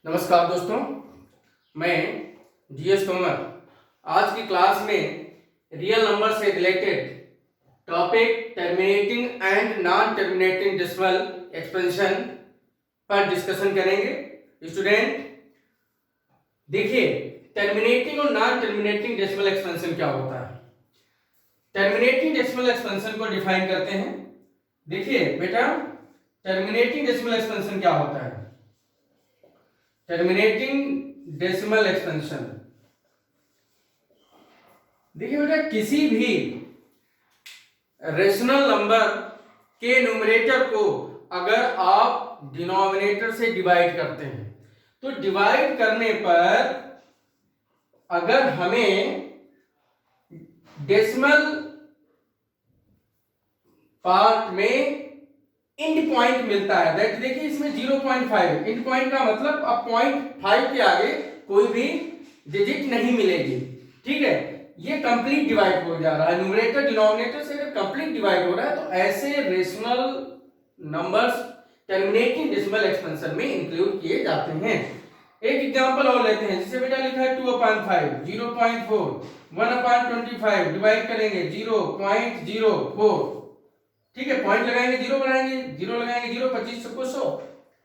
नमस्कार दोस्तों, मैं जीएस तोमर आज की क्लास में रियल नंबर से related topic terminating and non terminating decimal expansion पर डिस्कशन करेंगे। स्टूडेंट देखिए, टर्मिनेटिंग और नॉन टर्मिनेटिंग डेसिमल एक्सपेंशन क्या होता है। टर्मिनेटिंग डेसिमल एक्सपेंशन को डिफाइन करते हैं। देखिए बेटा, टर्मिनेटिंग डेसिमल एक्सपेंशन क्या होता है। टर्मिनेटिंग डेसिमल एक्सपेंशन, देखिए बेटा, किसी भी रेशनल नंबर के न्यूमरेटर को अगर आप डिनोमिनेटर से डिवाइड करते हैं तो डिवाइड करने पर अगर हमें डेसिमल पार्ट में इंड पॉइंट मिलता है, दैट देखिए इसमें 0.5 इंड पॉइंट का मतलब अब 0.5 के आगे कोई भी डिजिट नहीं मिलेगी। ठीक है, ये कंप्लीट डिवाइड हो जा रहा है, न्यूमरेटर डिनोमिनेटर से अगर कंप्लीट डिवाइड हो रहा है तो ऐसे rational numbers terminating decimal expansion में इंक्लूड किए जाते हैं। एक एग्जांपल और लेते हैं, जैसे बेटा लिखा है 2/5 0.4 1/25 डिवाइड करेंगे 0.04। ठीक है, पॉइंट लगाएंगे 0 बनाएंगे 0 लगाएंगे 0 25 सबको 100।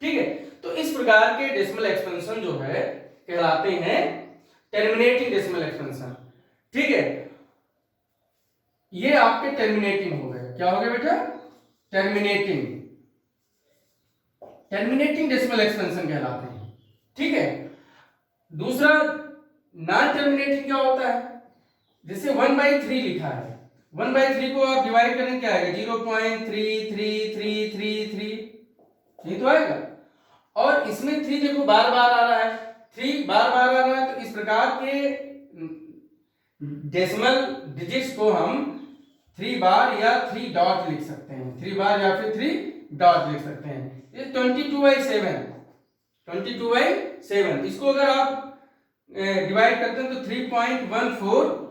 ठीक है, तो इस प्रकार के डेसिमल एक्सपेंशन जो है कहलाते हैं टर्मिनेटिंग डेसिमल एक्सपेंशन। ठीक है, ये आपके टर्मिनेटिंग हो गए। क्या हो गया बेटा? टर्मिनेटिंग डेसिमल एक्सपेंशन कहलाते हैं। ठीक है, दूसरा नॉन टर्मिनेटिंग क्या होता है, जैसे 1/3 लिखा है, 1/3 को आप डिवाइड करें क्या आएगा 0.333333, ये तो आएगा। और इसमें 3 देखो बार बार आ रहा है, 3 बार बार आ रहा है, तो इस प्रकार के डेसिमल डिजिट्स को हम 3 बार या 3 डॉट लिख सकते हैं, 3 बार या फिर 3 डॉट लिख सकते हैं। ये 22/7 इसको अगर आप डिवाइड करते हैं तो 3.14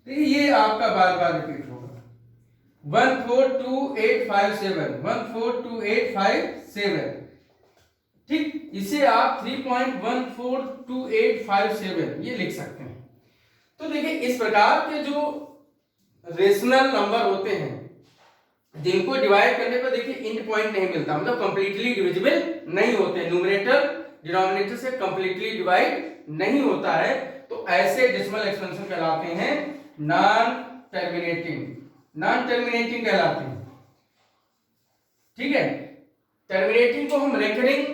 ये आपका बार बार रिपीट होगा 142857। ठीक, इसे आप 3.142857 ये लिख सकते हैं। तो देखिए, इस प्रकार के जो रेशनल नंबर होते हैं जिनको डिवाइड करने पर देखिए इंड पॉइंट नहीं मिलता, मतलब कंप्लीटली डिविजिबल नहीं होते, न्यूमरेटर डिनोमिनेटर से कंप्लीटली डिवाइड नहीं होता है, तो ऐसे डेसिमल एक्सपेंशन कहलाते हैं नॉन टर्मिनेटिंग कहलाते हैं। ठीक है, टर्मिनेटिंग को हम रेकरिंग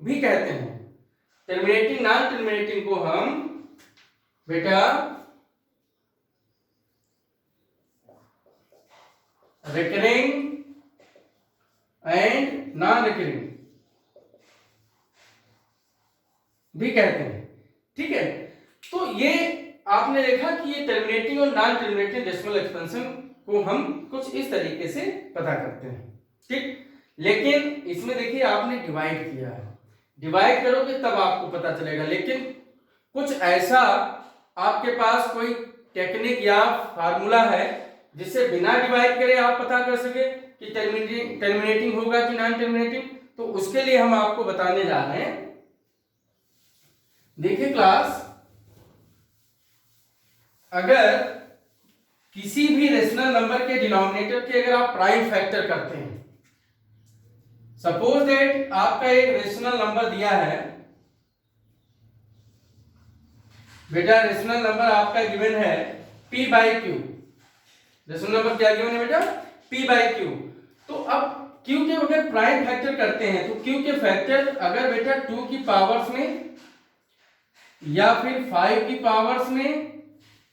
भी कहते हैं, टर्मिनेटिंग नॉन टर्मिनेटिंग को हम बेटा रिकरिंग एंड नॉन रिकरिंग भी कहते हैं। ठीक है, तो ये आपने देखा कि ये टर्मिनेटिंग और नॉन टर्मिनेटिंग डेसिमल एक्सपेंशन को हम कुछ इस तरीके से पता करते हैं। ठीक, लेकिन इसमें देखिए आपने डिवाइड किया है, डिवाइड करोगे तब आपको पता चलेगा, लेकिन कुछ ऐसा आपके पास कोई टेक्निक या फार्मूला है जिससे बिना डिवाइड करे आप पता कर सके कि टर्मिनेटिंग होगा कि नॉन टर्मिनेटिंग, तो उसके लिए हम आपको बताने जा रहे हैं। देखिए क्लास, अगर किसी भी रेशनल नंबर के डिनोमिनेटर के अगर आप प्राइम फैक्टर करते हैं, सपोज दैट आपका एक रेशनल नंबर दिया है बेटा, रेशनल नंबर आपका गिवन है p/q। रेशनल नंबर क्या गिवन है बेटा? p/q। तो अब q के अगर प्राइम फैक्टर करते हैं तो q के फैक्टर अगर बेटा 2 की पावर्स में या फिर 5 की पावर्स में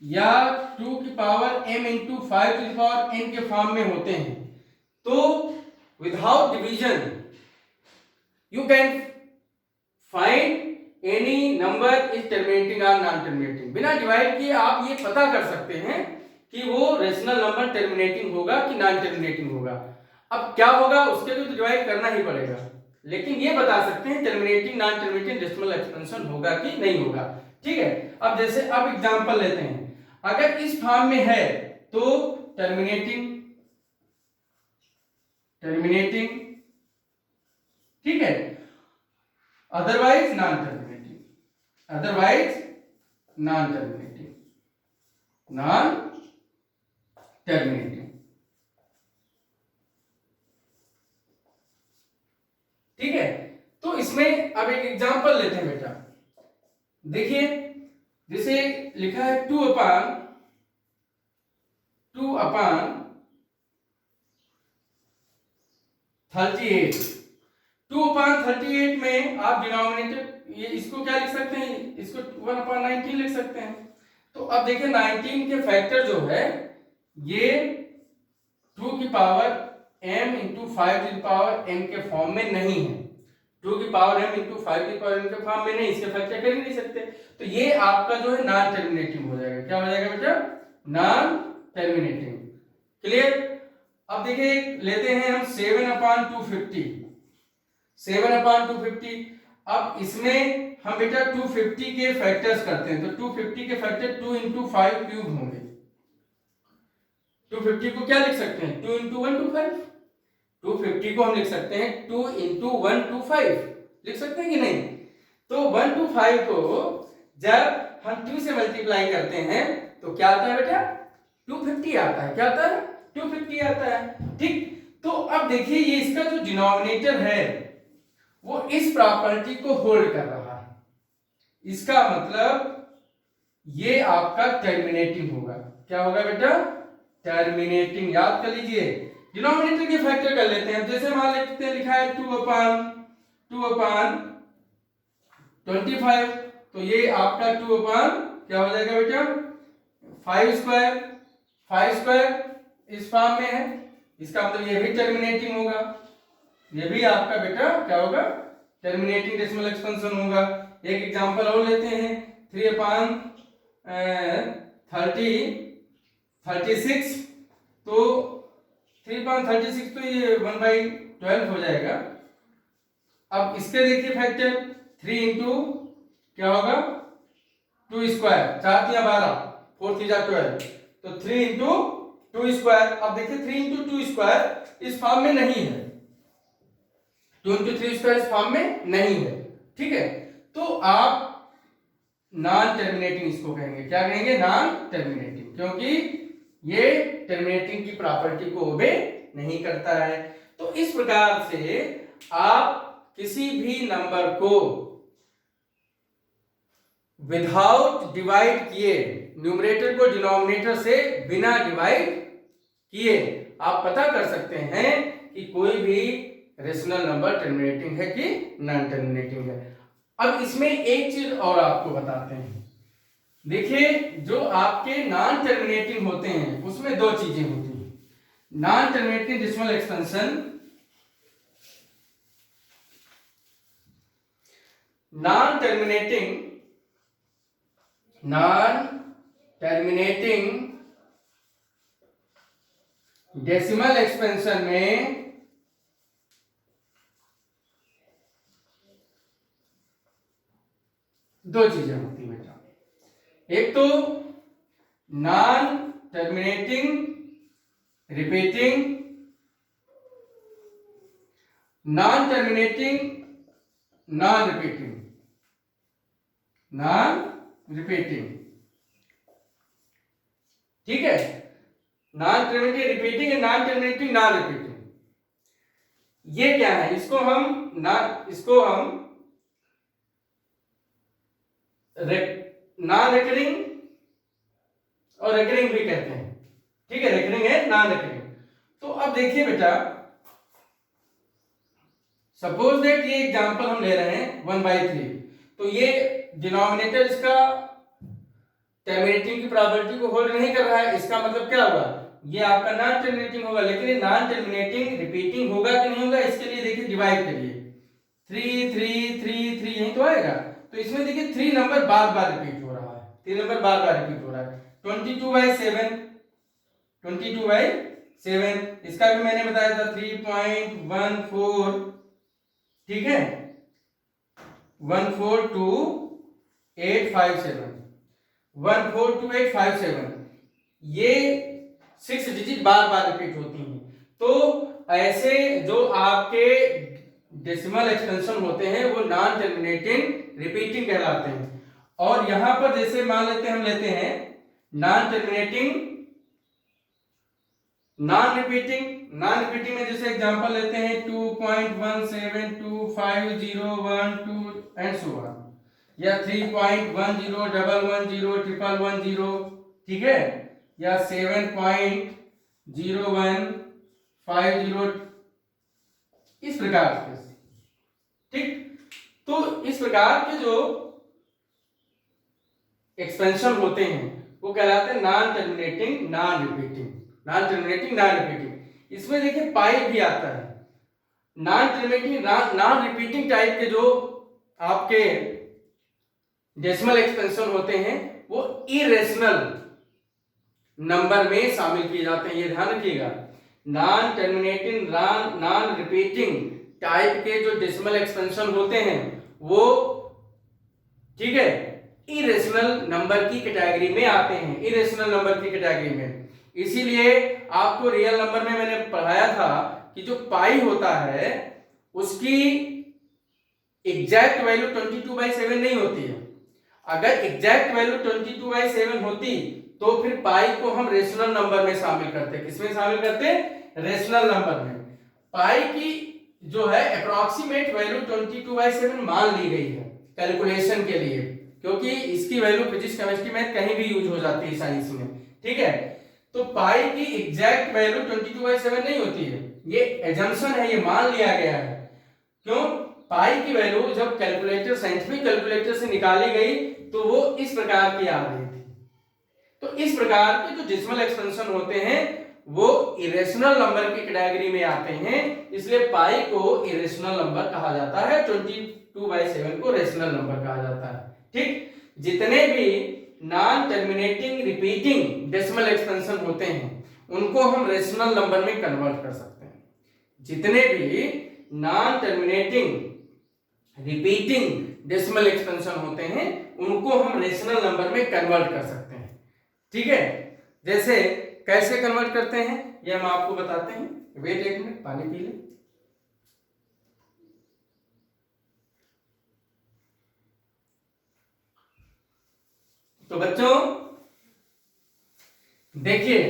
या 2 की power m into 5 to the power n के फॉर्म में होते हैं, तो without division you can find any number is terminating और नॉन टर्मिनेटिंग। बिना डिवाइड किए आप ये पता कर सकते हैं कि वो रेशनल नंबर टर्मिनेटिंग होगा कि नॉन टर्मिनेटिंग होगा। अब क्या होगा उसके लिए तो डिवाइड करना ही पड़ेगा, लेकिन ये बता सकते हैं terminating non terminating decimal expansion होगा कि नहीं होगा। ठीक है, अब जैसे अब एग्जांपल लेते हैं, अगर इस फॉर्म में है तो टर्मिनेटिंग, ठीक है, अदरवाइज नॉन टर्मिनेटिंग, ठीक है। तो इसमें अब एक एग्जांपल लेते हैं बेटा, देखिए जैसे लिखा है 2 अपान 38, 2/38 में आप डिनोमिनेटर ये इसको क्या लिख सकते हैं, इसको 1/19 लिख सकते हैं। तो अब देखिए 19 के फैक्टर जो है ये 2 की पावर m इंटू 5 की पावर m के फॉर्म में नहीं है, 2 की पावर m इंटू 5 की पावर m के फॉर्म में नहीं, इसके फैक्टर कर ही नहीं सकते। तो ये आपका जो है नॉन टर्मिनेटिंग हो जाएगा। क्या हो जाएगा बेटा, नॉन टर्मिनेटिंग। क्लियर। अब देखिए लेते हैं हम 7/250, 7/250। अब इसमें हम बेटा 250 के फैक्टर्स करते हैं, तो 250 के फैक्टर 2 इंटू 5 क्यूब होंगे। 250 को क्या लिख सकते हैं, 2 इंटू 1 टू 5। 250 को हम लिख सकते हैं 2 इंटू 1 टू 5, लिख सकते हैं कि नहीं। तो 1 टू 5 को जब हम 2 से मल्टीप्लाई करते हैं तो क्या आता है बेटा, 250 आता है। क्या आता है, 250 आता है। ठीक। तो अब देखिए ये इसका जो डिनोमिनेटर है वो इस प्रॉपर्टी को होल्ड कर रहा है, इसका मतलब ये आपका टर्मिनेटिंग होगा। क्या होगा बेटा, टर्मिनेटिंग। याद कर लीजिए, डिनोमिनेटर के फैक्टर कर लेते हैं। जैसे मान लेते हैं लिखा है 2/25, तो ये आपका 2 अपान क्या हो जाएगा बेटा, 5 स्क्वायर इस फॉर्म में है, इसका मतलब ये भी टर्मिनेटिंग होगा, ये भी आपका बेटा क्या होगा, टर्मिनेटिंग डेसिमल एक्सपेंशन होगा। एक एग्जांपल और लेते हैं 3/36, तो 3/36 तो ये 1/12 हो जाएगा। अब इसके देखिए फैक्टर 3 इंटू क्या होगा, 2 स्क्वायर, 4 या 12, 4 या 12, तो 3 इंटू 2 स्क्वायर। अब देखिए 3 इंटू 2 स्क्वायर इस फॉर्म में नहीं है, 2 इंटू 3 स्क्वायर इस फॉर्म में नहीं है। ठीक है, तो आप नॉन टर्मिनेटिंग इसको कहेंगे। क्या कहेंगे, नॉन टर्मिनेटिंग, क्योंकि ये टर्मिनेटिंग की प्रॉपर्टी को ओबे नहीं करता है। तो इस प्रकार से आप किसी भी नंबर को विदाउट डिवाइड किए, न्यूमरेटर को डिनोमिनेटर से बिना डिवाइड किए आप पता कर सकते हैं कि कोई भी रेशनल नंबर टर्मिनेटिंग है कि नॉन टर्मिनेटिंग है। अब इसमें एक चीज और आपको बताते हैं। देखिए जो आपके नॉन टर्मिनेटिंग होते हैं उसमें दो चीजें होती हैं, non terminating decimal expansion, non terminating decimal expansion में दो चीजें होती हैं बेटा, एक तो non terminating repeating, non terminating non repeating. ठीक है, नॉन टर्मिनेटिंग रिपीटिंग है, नॉन टर्मिनेटिंग नॉन रिपीटिंग। ये क्या है, इसको हम नॉन रिकरिंग और रिकरिंग भी कहते हैं। ठीक है, रिकरिंग है, नॉन रिकरिंग। तो अब देखिए बेटा, सपोज दैट ये एग्जांपल हम ले रहे हैं 1/3, तो ये डिनोमिनेटर इसका टर्मिनेटिंग की प्रॉपर्टी को होल्ड नहीं कर रहा है, इसका मतलब क्या होगा, ये आपका नॉन टर्मिनेटिंग होगा। लेकिन ये नॉन टर्मिनेटिंग रिपीटिंग होगा कि नहीं होगा, इसके लिए देखिए डिवाइड करिए, 3 3 3 3 यही तो आएगा। तो इसमें देखिए 3 नंबर बार बार रिपीट हो रहा है, 3 नंबर बार बार रिपीट हो रहा है। 22/7, इसका भी मैंने बताया था 3.14, ठीक है, 142,857, 142,857। ये 6 डिजिट बार बार रिपीट होती हैं। तो ऐसे जो आपके डेसिमल एक्सपेंशन होते हैं वो नॉन टर्मिनेटिंग रिपीटिंग कहलाते हैं। और यहां पर जैसे मान लेते हैं, हम लेते हैं नॉन टर्मिनेटिंग नॉन रिपीटिंग में जैसे एग्जांपल लेते हैं 2.1725012 एंड सो ऑन, या 3.10110110 ठीक है, या 7.0150 इस प्रकार से। ठीक, तो इस प्रकार के जो एक्सपेंशन होते हैं वो कहलाते हैं नॉन टर्मिनेटिंग नॉन रिपीटिंग। इसमें देखिए पाई भी आता है। Non terminating non repeating type के जो आपके डेसिमल एक्सपेंशन होते हैं वो इरेशनल नंबर में शामिल किए जाते हैं, ये ध्यान रखिएगा। Non terminating non repeating type के जो डेसिमल एक्सपेंशन होते हैं वो, ठीक है, इरेशनल नंबर की कैटेगरी में आते हैं, इरेशनल नंबर की कैटेगरी में। इसीलिए आपको रियल नंबर में मैंने पढ़ाया था कि जो पाई होता है उसकी एग्जैक्ट वैल्यू 22/7 नहीं होती है। अगर एग्जैक्ट वैल्यू 22/7 होती तो फिर पाई को हम रेशनल नंबर में शामिल करते। किसमें शामिल करते? रेशनल नंबर में। पाई की जो है अप्रोक्सीमेट वैल्यू 22/7 मान ली गई है कैलकुलेशन के लिए, क्योंकि इसकी वैल्यू फिजिक्स केमिस्ट्री में कहीं भी यूज हो जाती है साइंस में, ठीक है। तो पाई की एग्जैक्ट वैल्यू 22/7 नहीं होती है, ये एजम्पशन है, ये मान लिया गया है। क्यों? पाई की वैल्यू जब कैलकुलेटर साइंटिफिक कैलकुलेटर से निकाली गई तो वो इस प्रकार की आ रही थी। तो इस प्रकार के जो डेसिमल एक्सपेंशन होते हैं वो इरेशनल नंबर की कैटेगरी में आते हैं, इसलिए पाई को इरेशनल नंबर कहा जाता है, 22/7 को रेशनल नंबर कहा जाता है। ठीक, जितने भी non terminating repeating decimal expansion होते हैं उनको हम रेशनल नंबर में कन्वर्ट कर सकते हैं। जितने भी non terminating repeating decimal expansion होते हैं उनको हम रेशनल नंबर में कन्वर्ट कर सकते हैं। ठीक है, जैसे कैसे कन्वर्ट करते हैं ये हम आपको बताते हैं। वेट एक मिनट, पानी पी लें। तो बच्चों देखिए,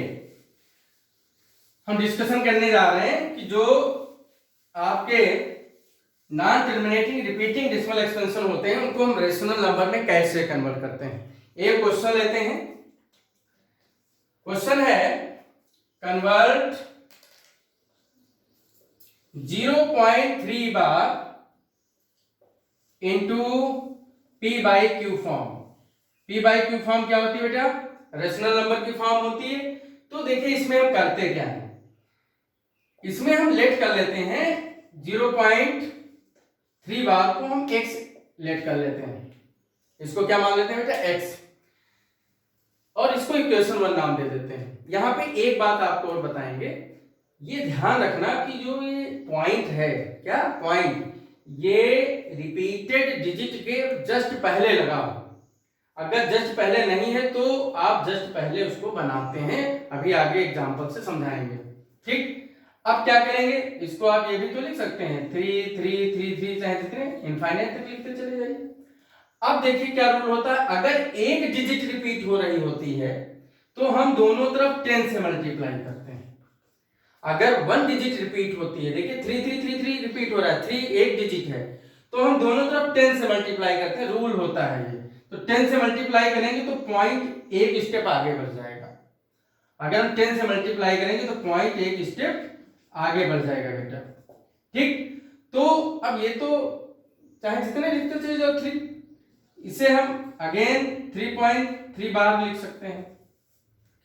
हम डिस्कशन करने जा रहे हैं कि जो आपके non terminating repeating decimal expansion होते हैं उनको हम रेशनल नंबर में कैसे कन्वर्ट करते हैं। एक क्वेश्चन लेते हैं। क्वेश्चन है convert 0.3 bar into p/q form. p/q form क्या होती है बेटा? रेशनल नंबर की फॉर्म होती है। तो देखिए इसमें हम करते क्या है, इसमें हम लेट कर लेते हैं 0.3 बार को हम x लेट कर लेते हैं, इसको क्या मान लेते हैं बेटा? x, और इसको इक्वेशन 1 नाम दे देते हैं। यहां पे एक बात आपको और बताएंगे, ये ध्यान रखना कि जो ये पॉइंट है, क्या पॉइंट, ये रिपीटेड डिजिट के जस्ट पहले लगा हो। अगर जस्ट पहले नहीं है तो आप जस्ट पहले उसको बनाते हैं, अभी आगे एग्जांपल से समझाएंगे। ठीक, अब क्या करेंगे, इसको आप ये भी तो लिख सकते हैं 3 3 3 3 चाहे जितने इनफाइनाइट तक लिखते चले जाइए। अब देखिए क्या रूल होता है, अगर एक डिजिट रिपीट हो रही होती है तो हम दोनों तरफ 10 से मल्टीप्लाई करते हैं। अगर 1 डिजिट रिपीट होती है, देखिए 3 3 3 3 रिपीट हो रहा है, 3 एक डिजिट है, तो हम दोनों तरफ 10 से मल्टीप्लाई करते हैं, रूल होता है ये। तो 10 से मल्टीप्लाई करेंगे तो पॉइंट एक स्टेप आगे बढ़ जाएगा। अगर हम 10 से मल्टीप्लाई करेंगे तो पॉइंट एक स्टेप आगे बढ़ जाएगा बेटा। ठीक, तो अब ये तो चाहे जितने लिखते चले जाओ 3, इसे हम अगेन 3.3 बार लिख सकते हैं,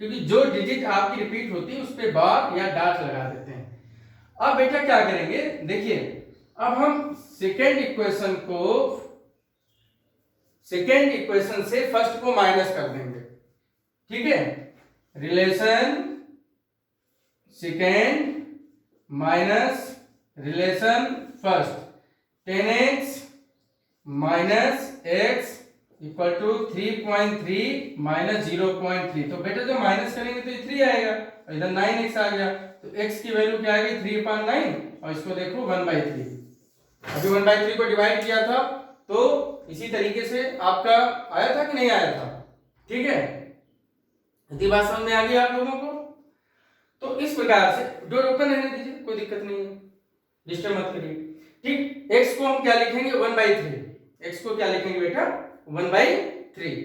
क्योंकि जो डिजिट आपकी रिपीट होती है उस पे बार या डॉट लगा देते हैं। अब बेटा क्या करेंगे, देखिए अब हम सेकेंड इक्वेशन से फर्स्ट को माइनस कर देंगे। ठीक है, relation second minus relation first, 10x minus x equal to 3.3 minus 0.3। तो बेटा जब माइनस करेंगे तो ये 3 आएगा और इधर 9x आ गया, तो x की वैल्यू क्या आ गई 3/9 और इसको देखो 1/3। अभी 1/3 को डिवाइड किया था तो इसी तरीके से आपका आया था कि नहीं आया था? ठीक है, इतनी बात समझ में आ गई आप लोगों को? तो इस प्रकार से डोर ओपन रहने दीजिए, कोई दिक्कत नहीं है, डिस्टर्ब मत करिए। ठीक, x को हम क्या लिखेंगे 1/3। x को क्या लिखेंगे बेटा 1/3।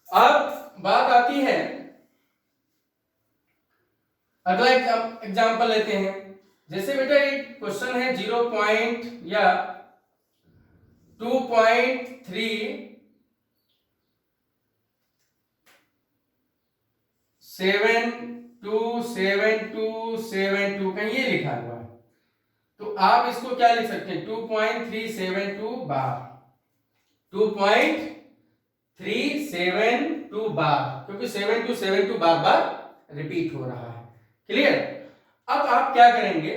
अब बात आती है, अगला एग्जांपल लेते हैं। जैसे बेटा एक क्वेश्चन है 0 पॉइंट या 2.3727272 कहीं ये लिखा हुआ है, तो आप इसको क्या लिख सकते हैं 2.372 बार, 2.372 बार, क्योंकि 7272 बार बार रिपीट हो रहा है। क्लियर? अब आप क्या करेंगे,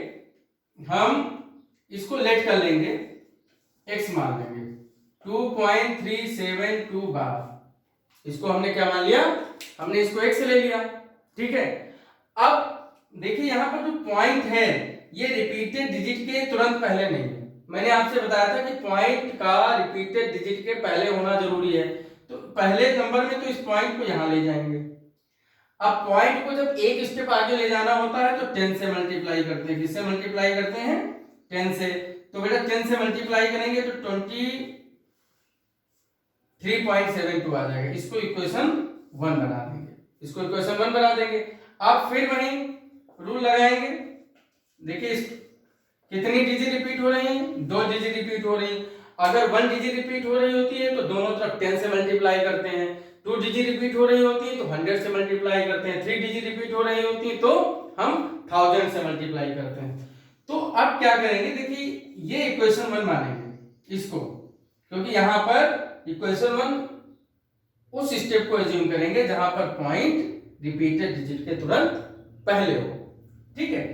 हम इसको लेट कर लेंगे, x मान लेंगे 2.372 बार, इसको हमने क्या मान लिया, हमने इसको x ले लिया। ठीक है, अब देखिए यहां पर जो पॉइंट है ये रिपीटेड डिजिट के तुरंत पहले नहीं है। मैंने आपसे बताया था कि पॉइंट का रिपीटेड डिजिट के पहले होना जरूरी है, तो पहले नंबर में तो इस पॉइंट को यहां ले जाएंगे। अब पॉइंट को जब एक स्टेप आगे ले जाना होता है तो 10 से मल्टीप्लाई करते हैं। किससे मल्टीप्लाई करते हैं 10 से, तो बेटा 10 से मल्टीप्लाई करेंगे तो 23.72 आ जाएगा। इसको इक्वेशन 1 बना देंगे, इसको इक्वेशन 1 बना देंगे। अब फिर वहीं रूल लगाएंगे, देखिए कितनी डिजिट रिपीट हो रही है, 2 डिजिट रिपीट हो रही। अगर 1 डिजिट रिपीट हो रही होती है तो दोनों तरफ 10 से मल्टीप्लाई करते हैं, 2 डिजिट रिपीट हो रही होती है तो 100 से मल्टीप्लाई करते हैं, 3 डिजिट रिपीट हो रही होती है तो हम 1000 से मल्टीप्लाई करते हैं। तो अब क्या करेंगे, देखिए ये इक्वेशन 1 मानेंगे इसको, क्योंकि यहां पर इक्वेशन 1 उस स्टेप को एज्यूम करेंगे जहां पर पॉइंट रिपीटेड डिजिट के तुरंत पहले हो। ठीक है,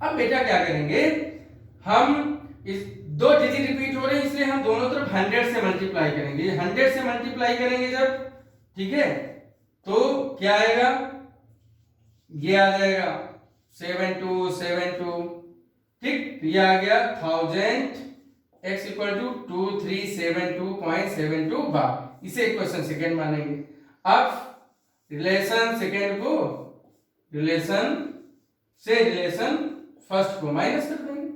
अब बेटा क्या करेंगे, हम इस 2 डिजिट रिपीट हो रहे हैं इसलिए हम दोनों तरफ 100 से मल्टीप्लाई करेंगे। 100 से मल्टीप्लाई करेंगे जब, ठीक है, तो क्या आएगा, ये आ जाएगा 7272। ठीक, ये आ गया 1000 x इक्वल टू 2372.72 बार। इसे इक्वेशन सेकेंड मानेंगे। अब रिलेशन सेकेंड को रिलेशन से रिलेशन फर्स्ट को माइनस कर देंगे,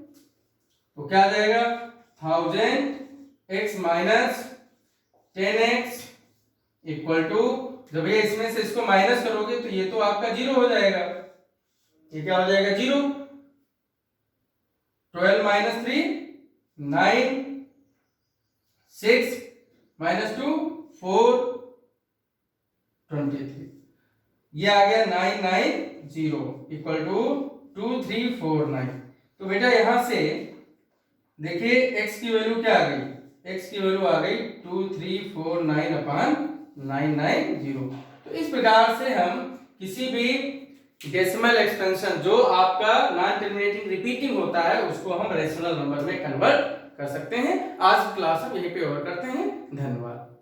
तो क्या आ जाएगा 1000x minus 10x equal to, जब ये इसमें से इसको माइनस करोगे तो ये तो आपका 0 हो जाएगा, ये क्या हो जाएगा 0। 12 माइनस 3 9, 6 माइनस 2 4 23, ये आ गया 990 इक्वल टू 2349। तो बेटा यहां से देखिए x की वैल्यू क्या आ गई, x की वैल्यू आ गई 2349/990। तो इस प्रकार से हम किसी भी डेसिमल एक्सपेंशन जो आपका नॉन टर्मिनेटिंग रिपीटिंग होता है उसको हम रेशनल नंबर में कन्वर्ट कर सकते हैं। आज क्लास हम यहीं पे ओवर करते हैं। धन्यवाद।